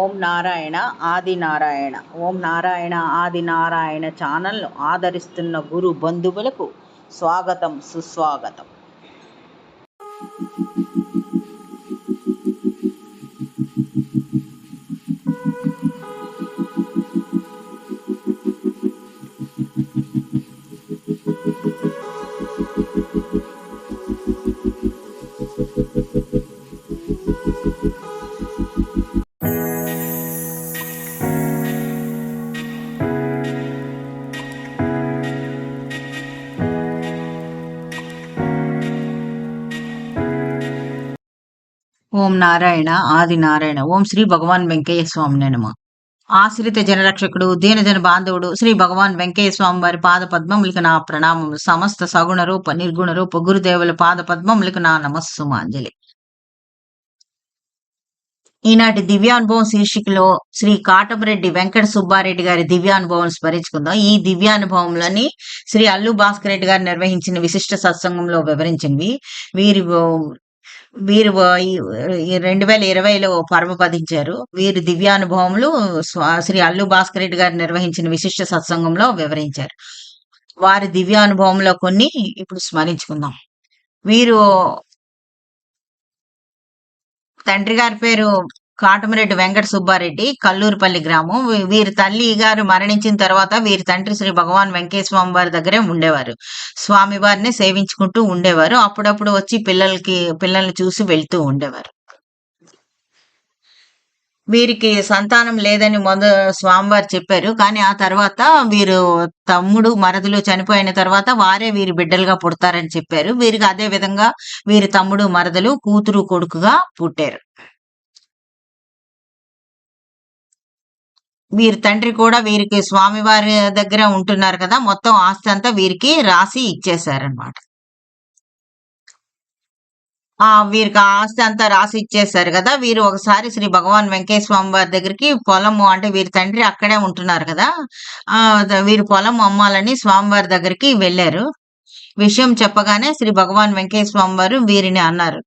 ఓం నారాయణ ఆది నారాయణ. ఓం నారాయణ ఆది నారాయణ ఛానల్ను ఆదరిస్తున్న గురు బంధువులకు స్వాగతం, సుస్వాగతం. ఓం నారాయణ ఆది నారాయణ. ఓం శ్రీ భగవాన్ వెంకయ్య స్వామి నమః. ఆశ్రిత జనరక్షకుడు, దీనజన బాంధవుడు శ్రీ భగవాన్ వెంకయ్య స్వామి వారి పాద పద్మములకు నా ప్రణామములు. సమస్త సగుణ రూప నిర్గుణ రూప గురుదేవుల పాద పద్మములకు నా నమస్సుమాంజలి. ఈనాటి దివ్యానుభవం శీర్షికలో శ్రీ కాటమరెడ్డి వెంకట సుబ్బారెడ్డి గారి దివ్యానుభవం స్మరించుకుందాం. ఈ దివ్యానుభవంలోని శ్రీ అల్లు భాస్కర్ రెడ్డి గారు నిర్వహించిన విశిష్ట సత్సంగంలో వివరించినవి. వీరి వీరు 2020లో పరమపదించారు. వీరి దివ్యానుభవములు శ్రీ అల్లు భాస్కర్ రెడ్డి గారు నిర్వహించిన విశిష్ట సత్సంగంలో వివరించారు. వారి దివ్యానుభవంలో కొన్ని ఇప్పుడు స్మరించుకుందాం. వీరు తండ్రి గారి పేరు కాటమరెడ్డి వెంకట సుబ్బారెడ్డి, కల్లూరుపల్లి గ్రామం. వీరి తల్లి గారు మరణించిన తర్వాత వీరి తండ్రి శ్రీ భగవాన్ వెంకయ్య స్వామి వారి దగ్గరే ఉండేవారు. స్వామి వారిని సేవించుకుంటూ ఉండేవారు. అప్పుడప్పుడు వచ్చి పిల్లల్ని చూసి వెళ్తూ ఉండేవారు. వీరికి సంతానం లేదని స్వామివారు చెప్పారు. కానీ ఆ తర్వాత వీరు తమ్ముడు మరదలు చనిపోయిన తర్వాత వారే వీరి బిడ్డలుగా పుడతారని చెప్పారు. వీరికి అదే విధంగా వీరి తమ్ముడు మరదలు కూతురు కొడుకుగా పుట్టారు. వీరి తండ్రి కూడా వీరికి స్వామివారి దగ్గర ఉంటున్నారు కదా, మొత్తం ఆస్తి అంతా వీరికి రాసి ఇచ్చేశారనమాట. వీరికి ఆస్తి అంతా రాసి ఇచ్చేసారు కదా. వీరు ఒకసారి శ్రీ భగవాన్ వెంకయ్య స్వామి వారి దగ్గరికి పొలము, అంటే వీరి తండ్రి అక్కడే ఉంటున్నారు కదా, వీరి పొలం అమ్మాలని స్వామివారి దగ్గరికి వెళ్ళారు. విషయం చెప్పగానే శ్రీ భగవాన్ వెంకయ్య స్వామి వారు వీరిని అన్నారు,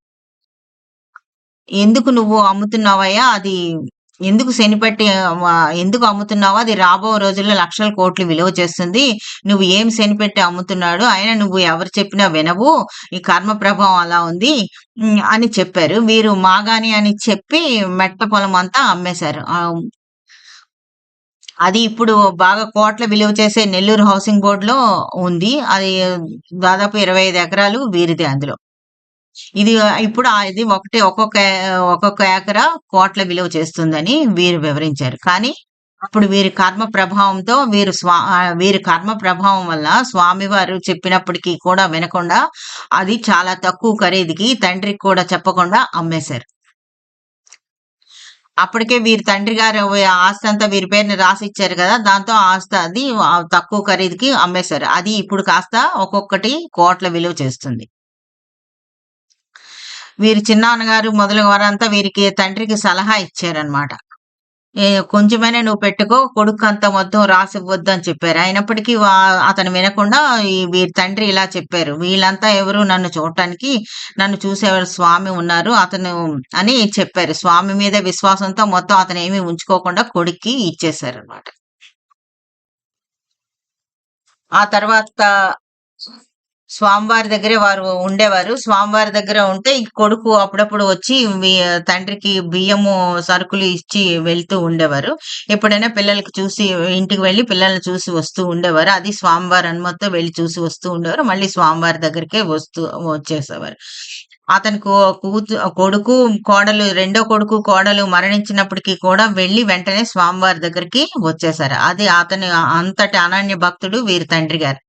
ఎందుకు నువ్వు అమ్ముతున్నావయ్యా, అది ఎందుకు శనిపట్టి ఎందుకు అమ్ముతున్నావు, అది రాబో రోజుల్లో లక్షల కోట్లు విలువ చేస్తుంది, నువ్వు ఏం శనిపెట్టి అమ్ముతున్నాడు, అయినా నువ్వు ఎవరు చెప్పినా వినవు, ఈ కర్మ ప్రభావం అలా ఉంది అని చెప్పారు. వీరు మాగాని అని చెప్పి మెట్ట పొలం అంతా అమ్మేశారు. అది ఇప్పుడు బాగా కోట్ల విలువ చేసే నెల్లూరు హౌసింగ్ బోర్డులో ఉంది. అది దాదాపు 25 ఎకరాలు వీరిది. అందులో ఇది ఇప్పుడు ఇది ఒక్కొక్క ఎకరా కోట్ల విలువ చేస్తుందని వీరు వివరించారు. కానీ అప్పుడు వీరి కర్మ ప్రభావంతో వీరి కర్మ ప్రభావం వల్ల స్వామివారు చెప్పినప్పటికీ కూడా వినకుండా అది చాలా తక్కువ ఖరీదుకి తండ్రికి కూడా చెప్పకుండా అమ్మేశారు. అప్పటికే వీరి తండ్రి గారు ఆస్తి అంతా వీరి పేరుని రాసి ఇచ్చారు కదా, దాంతో ఆస్తి అది తక్కువ ఖరీదుకి అమ్మేశారు. అది ఇప్పుడు కాస్త ఒక్కొక్కటి కోట్ల విలువ చేస్తుంది. వీరి చిన్నాన్నగారు మొదలగు వారంతా వీరికి తండ్రికి సలహా ఇచ్చారనమాట. కొంచెమైనా నువ్వు పెట్టుకో, కొడుకు అంత మొత్తం రాసివ్వద్దు అని చెప్పారు. అయినప్పటికీ అతను వినకుండా వీరి తండ్రి ఇలా చెప్పారు, వీళ్ళంతా ఎవరు నన్ను చూడటానికి, నన్ను చూసేవారు స్వామి ఉన్నారు అతను అని చెప్పారు. స్వామి మీద విశ్వాసంతో మొత్తం అతను ఏమీ ఉంచుకోకుండా కొడుక్కి ఇచ్చేశారు అనమాట. ఆ తర్వాత స్వామివారి దగ్గరే వారు ఉండేవారు. స్వామివారి దగ్గర ఉంటే ఈ కొడుకు అప్పుడప్పుడు వచ్చి తండ్రికి బియ్యము సరుకులు ఇచ్చి వెళ్తూ ఉండేవారు. ఎప్పుడైనా పిల్లలకి చూసి ఇంటికి వెళ్ళి పిల్లల్ని చూసి వస్తూ ఉండేవారు. అది స్వామివారి అనుమతితో వెళ్ళి చూసి వస్తూ ఉండేవారు. మళ్ళీ స్వామివారి దగ్గరికే వచ్చేసేవారు. అతనికి కొడుకు కోడలు, రెండో కొడుకు కోడలు మరణించినప్పటికీ కూడా వెళ్ళి వెంటనే స్వామివారి దగ్గరికి వచ్చేసారు. అది అతని అంతటి అనన్య భక్తుడు వీరి తండ్రి గారు.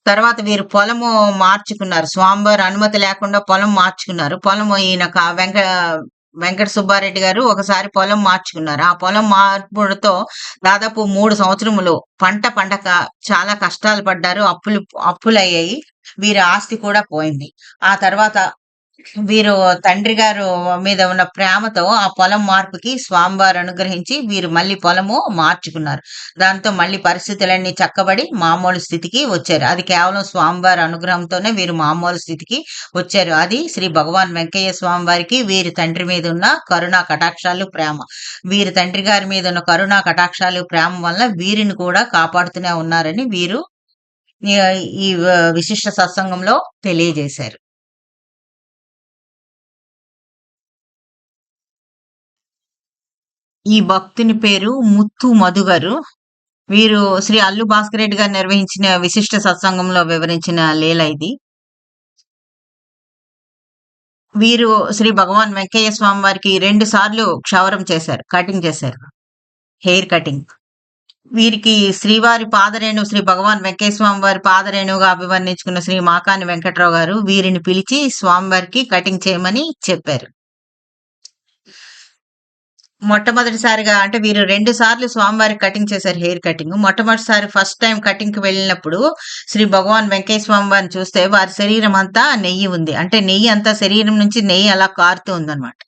తర్వాత వీరు పొలము మార్చుకున్నారు. స్వామివారి అనుమతి లేకుండా పొలం మార్చుకున్నారు. పొలము ఈయన వెంకట సుబ్బారెడ్డి గారు ఒకసారి పొలం మార్చుకున్నారు. ఆ పొలం మార్పుతో దాదాపు 3 సంవత్సరములు పండక చాలా కష్టాలు పడ్డారు. అప్పులు అయ్యాయి. వీరి ఆస్తి కూడా పోయింది. ఆ తర్వాత వీరు తండ్రి గారు మీద ఉన్న ప్రేమతో ఆ పొలం మార్పుకి స్వామివారు అనుగ్రహించి వీరు మళ్ళీ పొలము మార్చుకున్నారు. దాంతో మళ్ళీ పరిస్థితులన్నీ చక్కబడి మామూలు స్థితికి వచ్చారు. అది కేవలం స్వామివారి అనుగ్రహంతోనే వీరు మామూలు స్థితికి వచ్చారు. అది శ్రీ భగవాన్ వెంకయ్య స్వామి వారికి వీరి తండ్రి మీద ఉన్న కరుణా కటాక్షాలు, ప్రేమ. వీరి తండ్రి గారి మీద ఉన్న కరుణా కటాక్షాలు, ప్రేమ వల్ల వీరిని కూడా కాపాడుతూనే ఉన్నారని వీరు ఈ ఈ విశిష్ట సత్సంగంలో తెలియజేశారు. ఈ భక్తుని పేరు ముత్తు మధు గారు. వీరు శ్రీ అల్లు భాస్కర్ రెడ్డి గారు నిర్వహించిన విశిష్ట సత్సంగంలో వివరించిన లీల ఇది. వీరు శ్రీ భగవాన్ వెంకయ్య స్వామి వారికి 2 సార్లు క్షవరం చేశారు, కటింగ్ చేశారు, హెయిర్ కటింగ్. వీరికి శ్రీవారి పాదరేణు శ్రీ భగవాన్ వెంకయ్య స్వామి వారి పాదరేణుగా అభివర్ణించుకున్న శ్రీ మాకాని వెంకట్రావు గారు వీరిని పిలిచి స్వామివారికి కటింగ్ చేయమని చెప్పారు. మొట్టమొదటిసారిగా అంటే వీరు 2 సార్లు స్వామివారికి కటింగ్ చేశారు, హెయిర్ కటింగ్. మొట్టమొదటిసారి ఫస్ట్ టైం కటింగ్‌కి వెళ్ళినప్పుడు శ్రీ భగవాన్ వెంకయ్య స్వామి వారిని చూస్తే వారి శరీరం అంతా నెయ్యి ఉంది. అంటే నెయ్యి అంతా శరీరం నుంచి నెయ్యి అలా కారుతూ ఉందన్నమాట.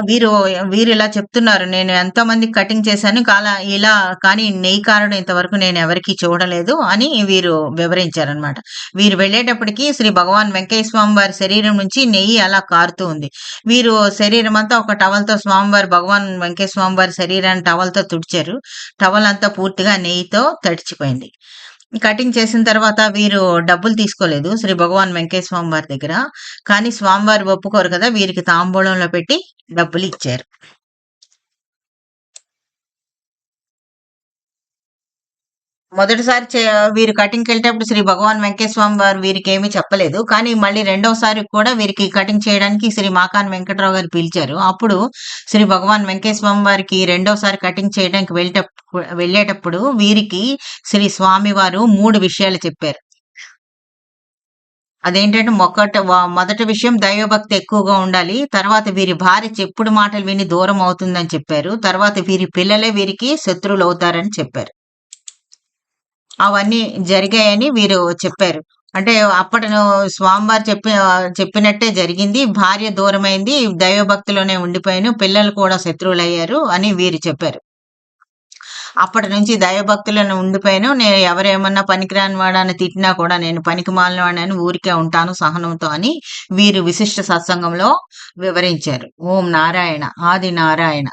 వీరు వీరిలా చెప్తున్నారు. నేను ఎంతోమందికి కటింగ్ చేశాను. ఇలా కానీ నెయ్యి కారడం ఇంతవరకు నేను ఎవరికీ చూడలేదు అని వీరు వివరించారనమాట. వీరు వెళ్ళేటప్పటికి శ్రీ భగవాన్ వెంకయ్య స్వామి వారి శరీరం నుంచి నెయ్యి అలా కారుతూ ఉంది. వీరు శరీరం అంతా ఒక టవల్‌తో స్వామివారి భగవాన్ వెంకయ్య స్వామి వారి శరీరాన్ని టవల్‌తో తుడిచారు. టవల్ అంతా పూర్తిగా నెయ్యితో తడిచిపోయింది. కటింగ్ చేసిన తర్వాత వీరు డబ్బులు తీసుకోలేదు శ్రీ భగవాన్ వెంకయ్య స్వామి వారి దగ్గర. కానీ స్వామివారు ఒప్పుకోరు కదా! వీరికి తాంబూలంలో పెట్టి డబ్బులు ఇచ్చారు. మొదటిసారి వీరు కటింగ్‌కెళ్ళేటప్పుడు శ్రీ భగవాన్ వెంకయ్య స్వామి వారు వీరికేమీ చెప్పలేదు. కానీ మళ్ళీ రెండోసారి కూడా వీరికి కటింగ్ చేయడానికి శ్రీ మాకాని వెంకట్రావు గారు పిలిచారు. అప్పుడు శ్రీ భగవాన్ వెంకయ్య స్వామి వారికి రెండోసారి కటింగ్ చేయడానికి వెళ్ళేటప్పుడు వీరికి శ్రీ స్వామివారు 3 విషయాలు చెప్పారు. అదేంటంటే మొదటి విషయం దైవభక్తి ఎక్కువగా ఉండాలి. తర్వాత వీరి భార్య చెప్పుడు మాటలు విని దూరం అవుతుందని చెప్పారు. తర్వాత వీరి పిల్లలే వీరికి శత్రువులవుతారని చెప్పారు. అవన్నీ జరిగాయని వీరు చెప్పారు. అంటే అప్పటి స్వామివారు చెప్పినట్టే జరిగింది. భార్య దూరమైంది. దైవభక్తిలోనే ఉండిపోయాను. పిల్లలు కూడా శత్రువులయ్యారు అని వీరు చెప్పారు. అప్పటి నుంచి దైవభక్తులను ఉండిపోయాను. నేను ఎవరేమన్నా పనికిరాని వాడని తిట్టినా కూడా నేను పనికిమాలిన వాడినని ఊరికే ఉంటాను సహనంతో అని వీరు విశిష్ట సత్సంగంలో వివరించారు. ఓం నారాయణ. ఆది నారాయణ.